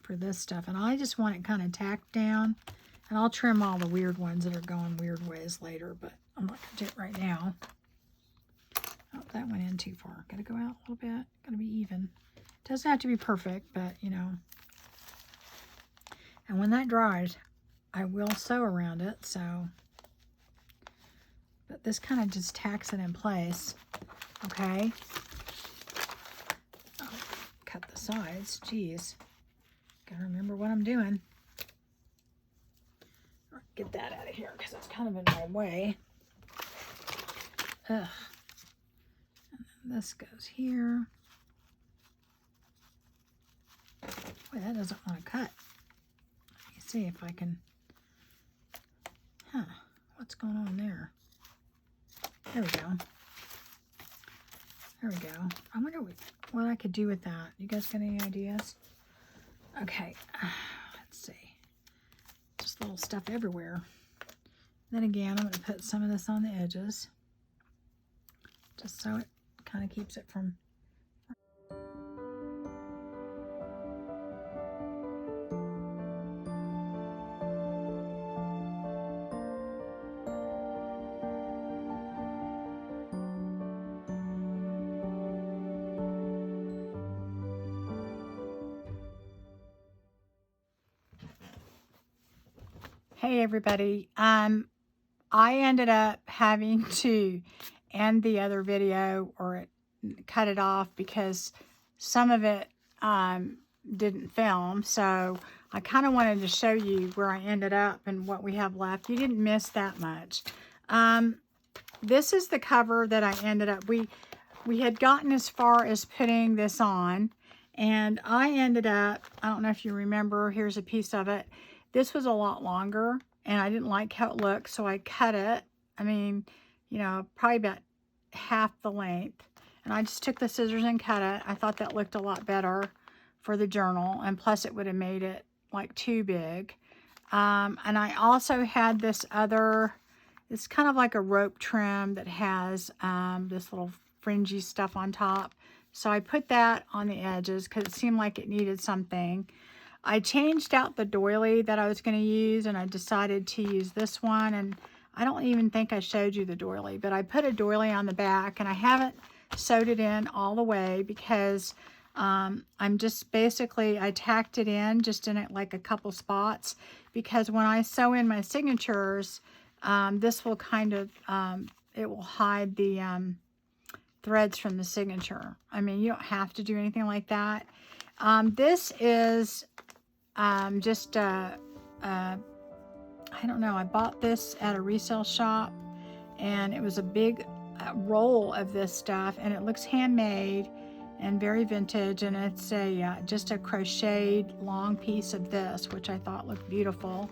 for this stuff. And I just want it kind of tacked down. And I'll trim all the weird ones that are going weird ways later, but I'm not going to do it right now. Oh, that went in too far. Got to go out a little bit. Got to be even. Doesn't have to be perfect, but, you know. And when that dries, I will sew around it, so. But this kind of just tacks it in place, okay? Oh, cut the sides. Jeez. Got to remember what I'm doing. Get that out of here because it's kind of in my way. Ugh. And then this goes here. Boy, that doesn't want to cut. Let me see if I can. Huh. What's going on there? There we go. There we go. I wonder what I could do with that. You guys got any ideas? Okay. Let's see. Just little stuff everywhere. Then again, I'm going to put some of this on the edges, just so it kind of keeps it from. Hey everybody, I ended up having to end the other video or cut it off because some of it didn't film, so I kind of wanted to show you where I ended up and what we have left. You didn't miss that much. This is the cover that I ended up, we had gotten as far as putting this on, and I ended up, I don't know if you remember, here's a piece of it. This was a lot longer, and I didn't like how it looked, so I cut it. I mean, you know, probably about half the length. And I just took the scissors and cut it. I thought that looked a lot better for the journal, and plus it would have made it like too big. And I also had this other, it's kind of like a rope trim that has this little fringy stuff on top. So I put that on the edges because it seemed like it needed something. I changed out the doily that I was going to use, and I decided to use this one. And I don't even think I showed you the doily, but I put a doily on the back, and I haven't sewed it in all the way because I'm just basically, I tacked it in just in it like a couple spots, because when I sew in my signatures, this will kind of, it will hide the threads from the signature. I mean, you don't have to do anything like that. This is just I don't know, I bought this at a resale shop, and it was a big roll of this stuff, and it looks handmade and very vintage, and it's a just a crocheted long piece of this, which I thought looked beautiful.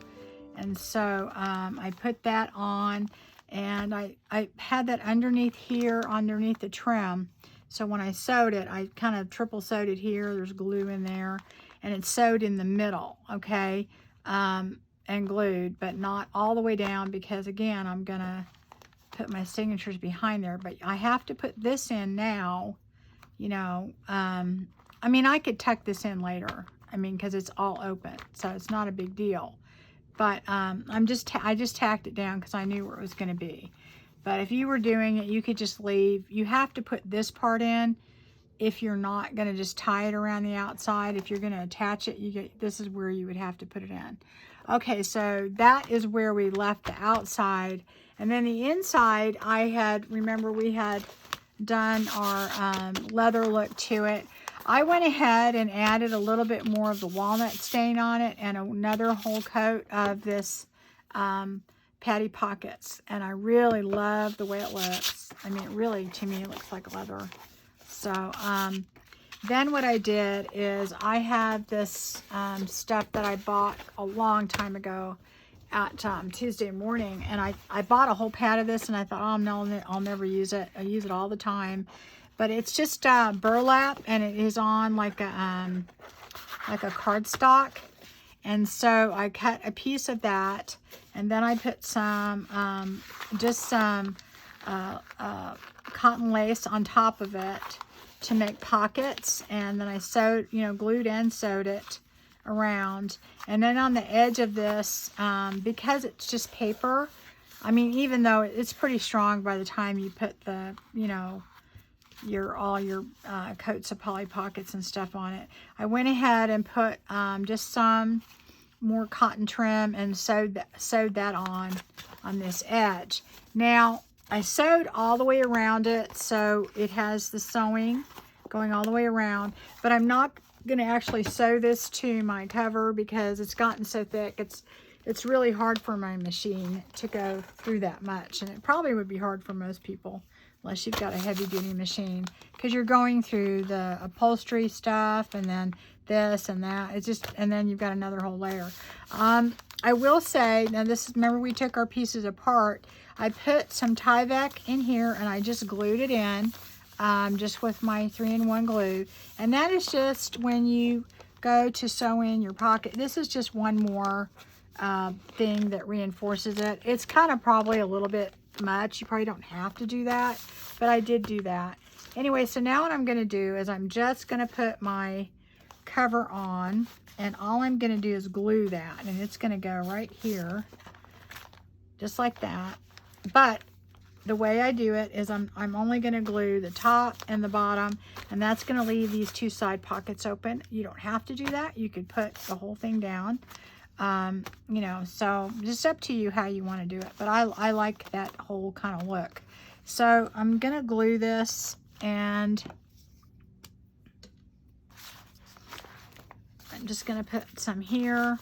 And so I put that on, and I had that underneath here, underneath the trim. So when I sewed it, I kind of triple sewed it here. There's glue in there, and it's sewed in the middle, okay, and glued, but not all the way down, because again, I'm gonna put my signatures behind there. But I have to put this in now, you know. I mean, I could tuck this in later, I mean, because it's all open, so it's not a big deal. But I just tacked it down because I knew where it was going to be. But if you were doing it, you could just leave. You have to put this part in if you're not going to just tie it around the outside. If you're going to attach it, this is where you would have to put it in. Okay, so that is where we left the outside. And then the inside, remember we had done our leather look to it. I went ahead and added a little bit more of the walnut stain on it and another whole coat of this patty pockets. And I really love the way it looks. I mean, it really, to me, looks like leather. So then what I did is I have this stuff that I bought a long time ago at Tuesday Morning. And I bought a whole pad of this, and I thought, oh, no, I'll never use it. I use it all the time. But it's just burlap, and it is on like a cardstock. And so I cut a piece of that, And then I put some, just some cotton lace on top of it to make pockets. And then I sewed, you know, glued and sewed it around. And then on the edge of this, because it's just paper, I mean, even though it's pretty strong by the time you put the, you know, all your coats of Polly Pockets and stuff on it, I went ahead and put just some more cotton trim and sewed that on this edge. Now, I sewed all the way around it, so it has the sewing going all the way around, but I'm not going to actually sew this to my cover because it's gotten so thick. It's really hard for my machine to go through that much, and it probably would be hard for most people unless you've got a heavy-duty machine, because you're going through the upholstery stuff and then this and that. It's just, and then you've got another whole layer. I will say, now this is, remember we took our pieces apart. I put some Tyvek in here and I just glued it in, just with my 3-in-1 glue. And that is just when you go to sew in your pocket. This is just one more thing that reinforces it. It's kind of probably a little bit much. You probably don't have to do that, but I did do that. Anyway, so now what I'm going to do is I'm just going to put my cover on, and all I'm going to do is glue that, and it's going to go right here, just like that. But the way I do it is I'm only going to glue the top and the bottom, and that's going to leave these two side pockets open. You don't have to do that. You could put the whole thing down. You know, so just up to you how you want to do it, but I like that whole kind of look. So I'm gonna glue this, and I'm just gonna put some here.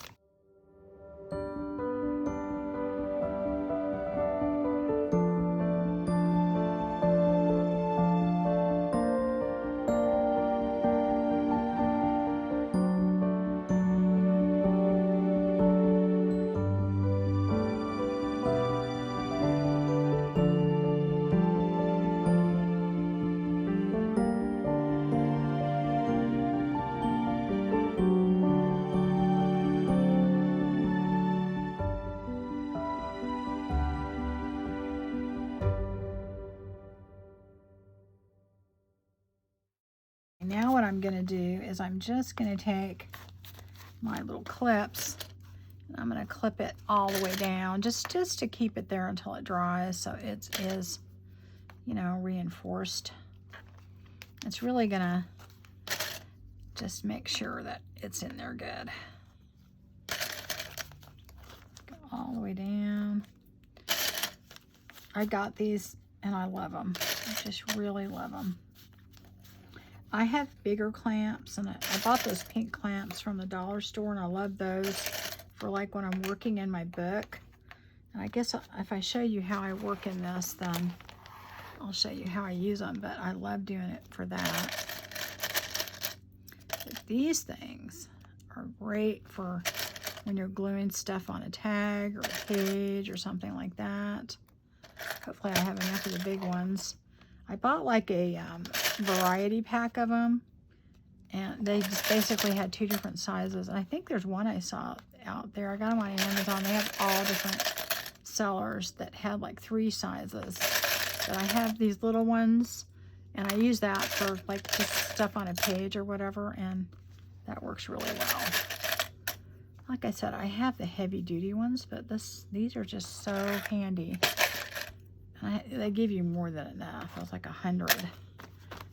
Now what I'm going to do is I'm just going to take my little clips and I'm going to clip it all the way down just to keep it there until it dries, so it is, you know, reinforced. It's really going to just make sure that it's in there good. Go all the way down. I got these and I love them. I just really love them. I have bigger clamps, and I bought those pink clamps from the dollar store, and I love those for like when I'm working in my book. And I guess if I show you how I work in this, then I'll show you how I use them, but I love doing it for that. But these things are great for when you're gluing stuff on a tag or a page or something like that. Hopefully I have enough of the big ones. I bought like a variety pack of them, and they just basically had 2 different sizes. And I think there's one I saw out there. I got them on Amazon. They have all different sellers that had like 3 sizes. But I have these little ones, and I use that for like just stuff on a page or whatever, and that works really well. Like I said, I have the heavy duty ones, but these are just so handy. They give you more than enough. It was like 100.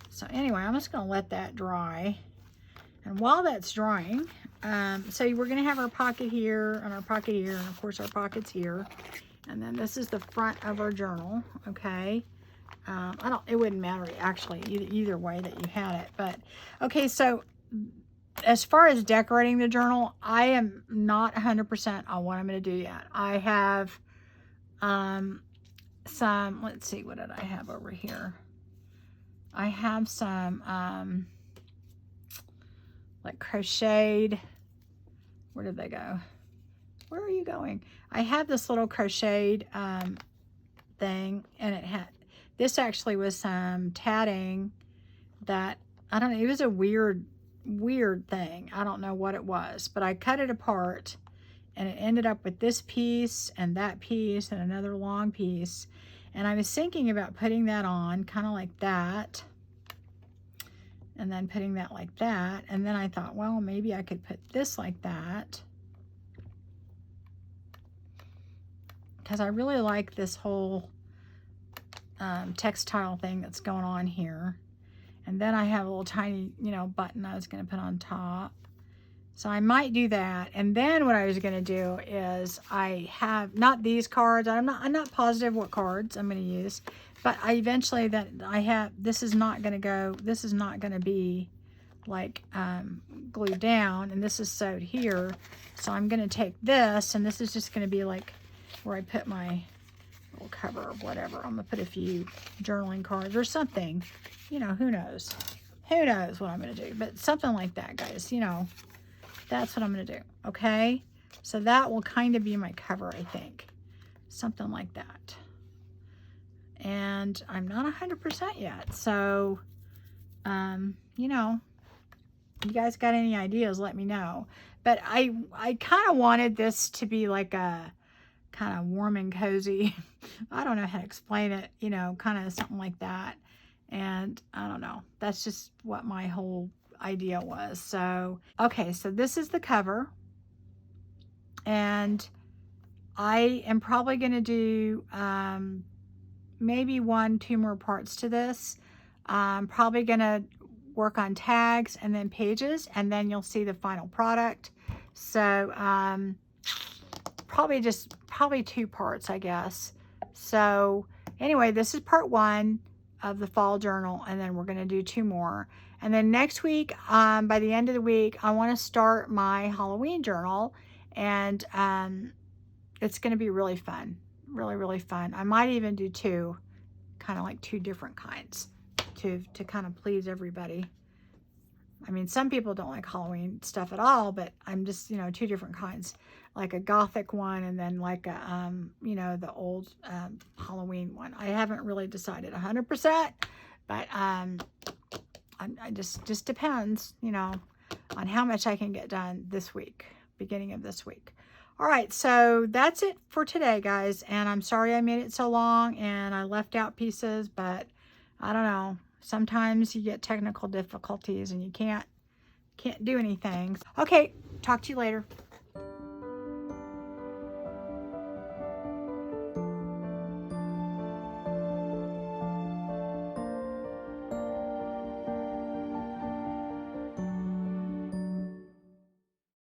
So anyway, I'm just going to let that dry. And while that's drying, so we're going to have our pocket here and our pocket here, and of course our pockets here. And then this is the front of our journal, okay? It wouldn't matter actually either way that you had it. But okay, so as far as decorating the journal, I am not 100% on what I'm going to do yet. I have some, let's see, what did I have over here? I have some like crocheted, where did they go? Where are you going? I have this little crocheted thing, and it had, this actually was some tatting that, I don't know, it was a weird thing. I don't know what it was, but I cut it apart, and it ended up with this piece and that piece and another long piece. And I was thinking about putting that on kind of like that, and then putting that like that. And then I thought, well, maybe I could put this like that, because I really like this whole textile thing that's going on here. And then I have a little tiny, you know, button I was going to put on top. So I might do that. And then what I was going to do is, I have not these cards. I'm not positive what cards I'm going to use, but I eventually, that I have, this is not going to go, this is not going to be like glued down, and this is sewed here. So I'm going to take this, and this is just going to be like where I put my little cover or whatever. I'm going to put a few journaling cards or something, you know, who knows what I'm going to do, but something like that, guys, you know. That's what I'm going to do, okay? So that will kind of be my cover, I think. Something like that. And I'm not 100% yet. So, you know, you guys got any ideas, let me know. But I kind of wanted this to be like a kind of warm and cozy. I don't know how to explain it, you know, kind of something like that. And I don't know. That's just what my whole idea was. So okay, so this is the cover, and I am probably going to do maybe 1-2 more parts to this. I'm probably going to work on tags and then pages, and then you'll see the final product. So probably 2 parts, I guess. So anyway, this is part 1 of the fall journal, and then we're going to do 2 more. And then next week, by the end of the week, I want to start my Halloween journal, and it's going to be really fun, really fun. I might even do 2, kind of like 2 different kinds to kind of please everybody. I mean, some people don't like Halloween stuff at all, but I'm just, you know, 2 different kinds, like a gothic one, and then like a, you know, the old Halloween one. I haven't really decided 100%, but I just depends, you know, on how much I can get done this week, beginning of this week. All right, so that's it for today, guys. And I'm sorry I made it so long and I left out pieces, but I don't know. Sometimes you get technical difficulties and you can't do anything. Okay, talk to you later.